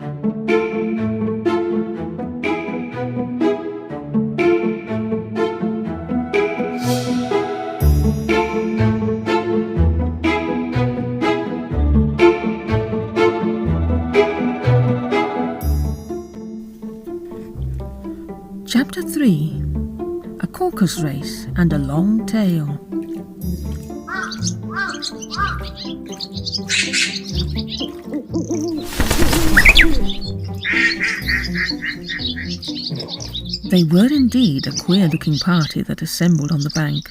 Chapter 3. A Caucas Race and a Long Tail. They were indeed a queer-looking party that assembled on the bank.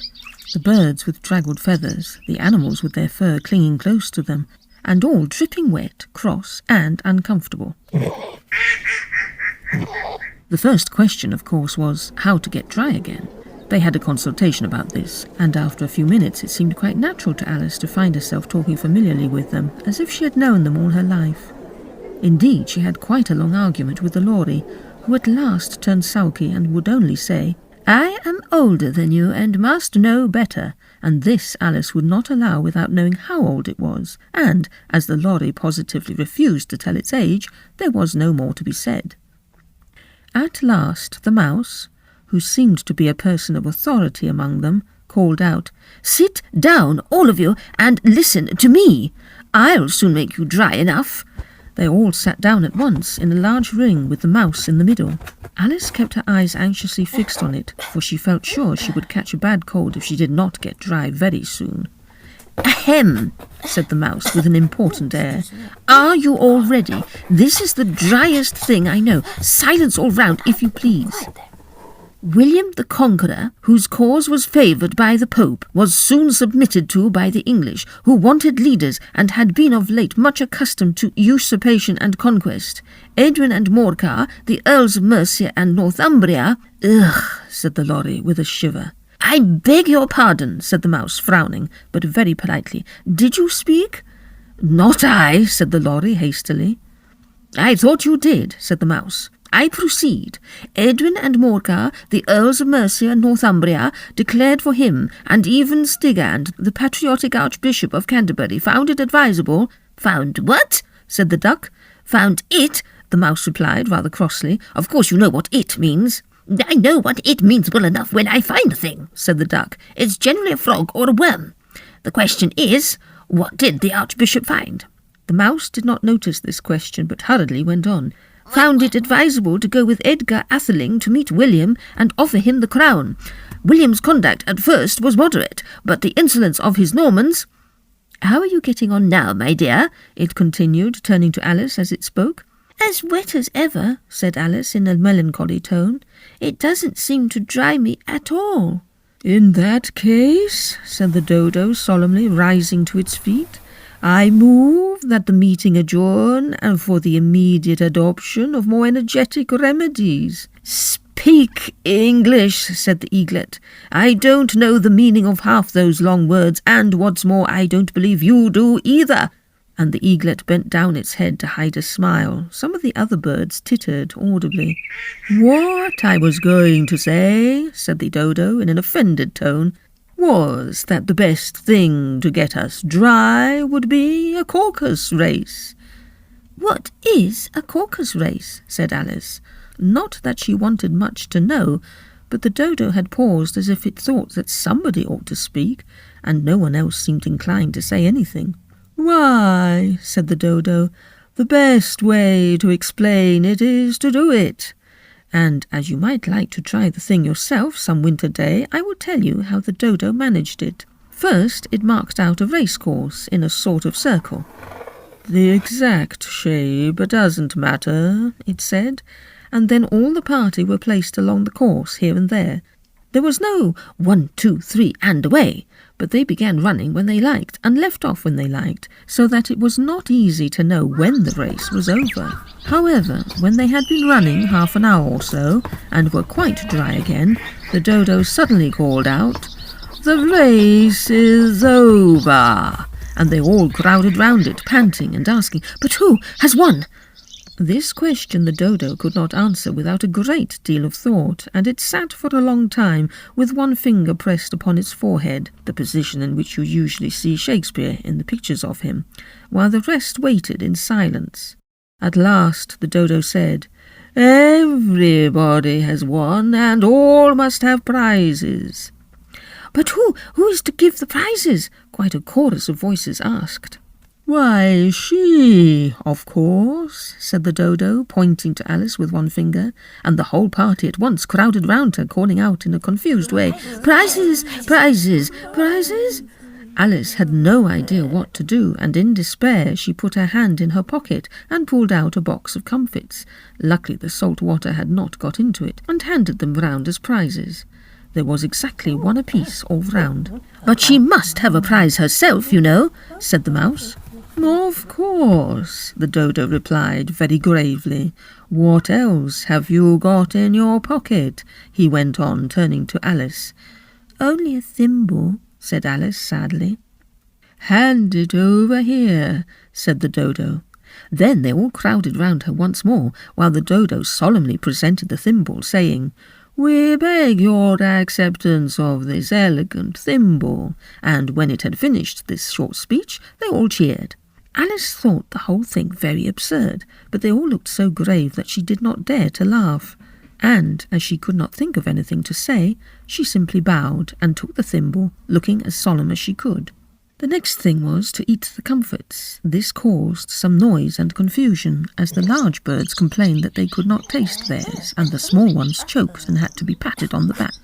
The birds with draggled feathers, the animals with their fur clinging close to them, and all dripping wet, cross, and uncomfortable. The first question, of course, was how to get dry again. They had a consultation about this, and after a few minutes it seemed quite natural to Alice to find herself talking familiarly with them, as if she had known them all her life. Indeed, she had quite a long argument with the Lory, who at last turned sulky and would only say, "I am older than you and must know better," and this Alice would not allow without knowing how old it was, and, as the Lory positively refused to tell its age, there was no more to be said. At last the mouse, who seemed to be a person of authority among them, called out, "Sit down, all of you, and listen to me. I'll soon make you dry enough." They all sat down at once, in a large ring with the mouse in the middle. Alice kept her eyes anxiously fixed on it, for she felt sure she would catch a bad cold if she did not get dry very soon. "Ahem," said the mouse with an important air. "Are you all ready? This is the driest thing I know. Silence all round, if you please. William the Conqueror, whose cause was favoured by the Pope, was soon submitted to by the English, who wanted leaders and had been of late much accustomed to usurpation and conquest. Edwin and Morcar, the Earls of Mercia and Northumbria—" "Ugh," said the Lory with a shiver. "I beg your pardon," said the mouse, frowning, but very politely. "Did you speak?" "Not I," said the Lory hastily. "I thought you did," said the mouse. "I proceed. Edwin and Morcar, the Earls of Mercia and Northumbria, declared for him, and even Stigand, the patriotic Archbishop of Canterbury, found it advisable—" "Found what?" said the duck. "Found it," the mouse replied, rather crossly. "Of course you know what it means." "I know what it means well enough when I find a thing," said the duck. "It's generally a frog or a worm. The question is, what did the Archbishop find?" The mouse did not notice this question, but hurriedly went on. "Found it advisable to go with Edgar Atheling to meet William and offer him the crown. William's conduct at first was moderate, but the insolence of his Normans—" "How are you getting on now, my dear?" it continued, turning to Alice as it spoke. "As wet as ever," said Alice in a melancholy tone. "It doesn't seem to dry me at all." "In that case," said the Dodo solemnly, rising to its feet, "I move that the meeting adjourn and for the immediate adoption of more energetic remedies." "Speak English," said the eaglet. "I don't know the meaning of half those long words, and what's more, I don't believe you do either." And the eaglet bent down its head to hide a smile. Some of the other birds tittered audibly. "What I was going to say," said the Dodo in an offended tone, "was that the best thing to get us dry would be a Caucas Race." "What is a Caucas Race?" said Alice. Not that she wanted much to know, but the Dodo had paused as if it thought that somebody ought to speak, and no one else seemed inclined to say anything. "Why," said the Dodo, "the best way to explain it is to do it. And as you might like to try the thing yourself some winter day, I will tell you how the Dodo managed it. First, it marked out a racecourse in a sort of circle. The exact shape doesn't matter, it said, and then all the party were placed along the course here and there. There was no 1, 2, 3, and away, but they began running when they liked and left off when they liked, so that it was not easy to know when the race was over. However, when they had been running half an hour or so, and were quite dry again, the Dodo suddenly called out, "The race is over!" And they all crowded round it, panting and asking, "But who has won?" This question the Dodo could not answer without a great deal of thought, and it sat for a long time with one finger pressed upon its forehead, the position in which you usually see Shakespeare in the pictures of him, while the rest waited in silence. At last the Dodo said, "Everybody has won, and all must have prizes." "But who is to give the prizes?" quite a chorus of voices asked. "Why, she, of course," said the Dodo, pointing to Alice with one finger, and the whole party at once crowded round her, calling out in a confused way, "Prizes! Prizes! Prizes!" Alice had no idea what to do, and in despair she put her hand in her pocket and pulled out a box of comfits. Luckily the salt water had not got into it, and handed them round as prizes. There was exactly one apiece all round. "But she must have a prize herself, you know," said the Mouse. "Of course," the Dodo replied very gravely. "What else have you got in your pocket?" he went on, turning to Alice. "Only a thimble," said Alice sadly. "Hand it over here," said the Dodo. Then they all crowded round her once more, while the Dodo solemnly presented the thimble, saying, "We beg your acceptance of this elegant thimble." And when it had finished this short speech, they all cheered. Alice thought the whole thing very absurd, but they all looked so grave that she did not dare to laugh. And, as she could not think of anything to say, she simply bowed and took the thimble, looking as solemn as she could. The next thing was to eat the comfits. This caused some noise and confusion, as the large birds complained that they could not taste theirs, and the small ones choked and had to be patted on the back.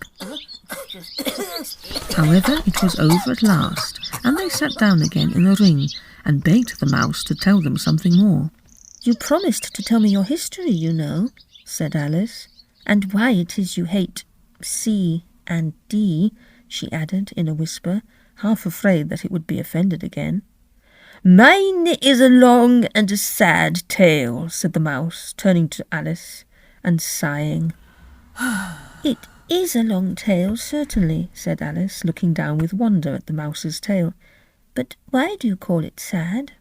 However, it was over at last, and they sat down again in a ring and begged the Mouse to tell them something more. "You promised to tell me your history, you know," said Alice, "and why it is you hate C and D," she added in a whisper, half afraid that it would be offended again. "Mine is a long and a sad tale," said the Mouse, turning to Alice and sighing. "It is a long tale, certainly," said Alice, looking down with wonder at the Mouse's tail. "But why do you call it sad?"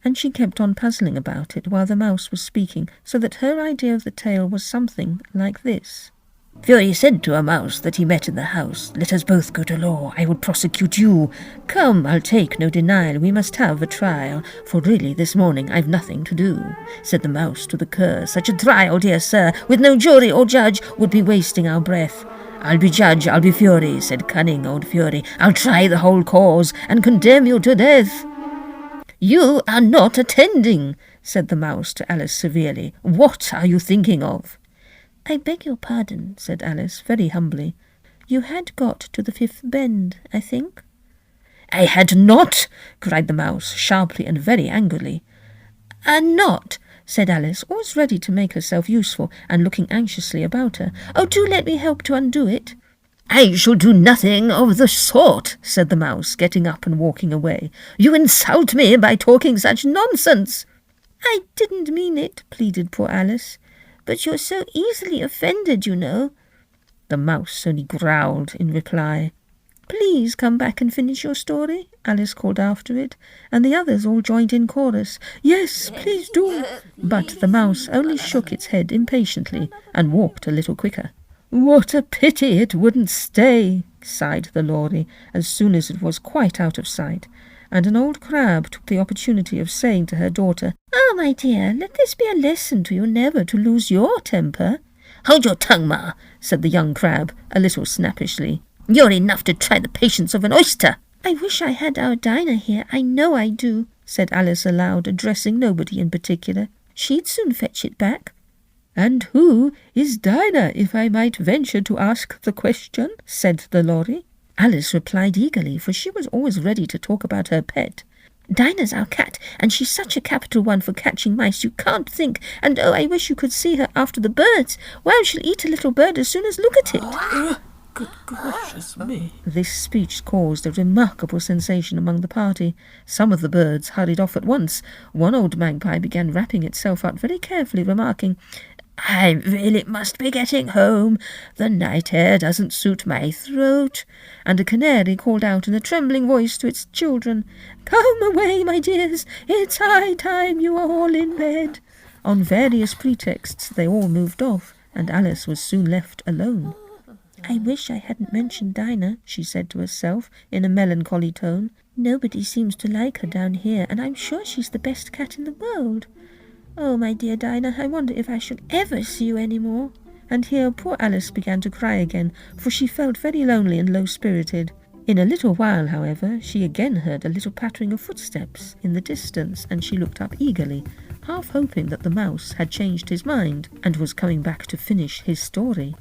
And she kept on puzzling about it while the Mouse was speaking, so that her idea of the tale was something like this. "Fury said to a mouse that he met in the house, 'Let us both go to law, I will prosecute you. Come, I'll take no denial, we must have a trial, for really this morning I've nothing to do.' Said the mouse to the cur, 'Such a trial, dear sir, with no jury or judge, would be wasting our breath.' 'I'll be judge, I'll be fury,' said cunning old Fury. 'I'll try the whole cause, and condemn you to death.' 'You are not attending,' said the mouse to Alice severely. 'What are you thinking of?' 'I beg your pardon,' said Alice very humbly. 'You had got to the fifth bend, I think?' 'I had not!' cried the mouse, sharply and very angrily. 'Not?' said Alice, always ready to make herself useful, and looking anxiously about her. 'Oh, do let me help to undo it.' 'I shall do nothing of the sort,' said the mouse, getting up and walking away. 'You insult me by talking such nonsense.' 'I didn't mean it,' pleaded poor Alice. 'But you're so easily offended, you know.' The mouse only growled in reply. 'Please come back and finish your story,' Alice called after it, and the others all joined in chorus. 'Yes, please do.' But the mouse only shook its head impatiently and walked a little quicker. 'What a pity it wouldn't stay,' sighed the Lory, as soon as it was quite out of sight, and an old crab took the opportunity of saying to her daughter, 'Ah, my dear, let this be a lesson to you never to lose your temper.' 'Hold your tongue, Ma,' said the young crab, a little snappishly. 'You're enough to try the patience of an oyster.' 'I wish I had our Dinah here, I know I do,' said Alice aloud, addressing nobody in particular. 'She'd soon fetch it back.' 'And who is Dinah, if I might venture to ask the question?' said the Lory. Alice replied eagerly, for she was always ready to talk about her pet. 'Dinah's our cat, and she's such a capital one for catching mice you can't think, and oh, I wish you could see her after the birds. Wow, she'll eat a little bird as soon as look at it.' Good gracious me. This speech caused a remarkable sensation among the party. Some of the birds hurried off at once. One old magpie began wrapping itself up very carefully, remarking, 'I really must be getting home. The night air doesn't suit my throat.' And a canary called out in a trembling voice to its children, 'Come away, my dears, it's high time you are all in bed.' On various pretexts they all moved off, and Alice was soon left alone. 'I wish I hadn't mentioned Dinah,' she said to herself in a melancholy tone. 'Nobody seems to like her down here, and I'm sure she's the best cat in the world. "Oh, my dear Dinah, I wonder if I shall ever see you any more." And here poor Alice began to cry again, for she felt very lonely and low-spirited. In a little while, however, she again heard a little pattering of footsteps in the distance, and she looked up eagerly, half hoping that the mouse had changed his mind and was coming back to finish his story.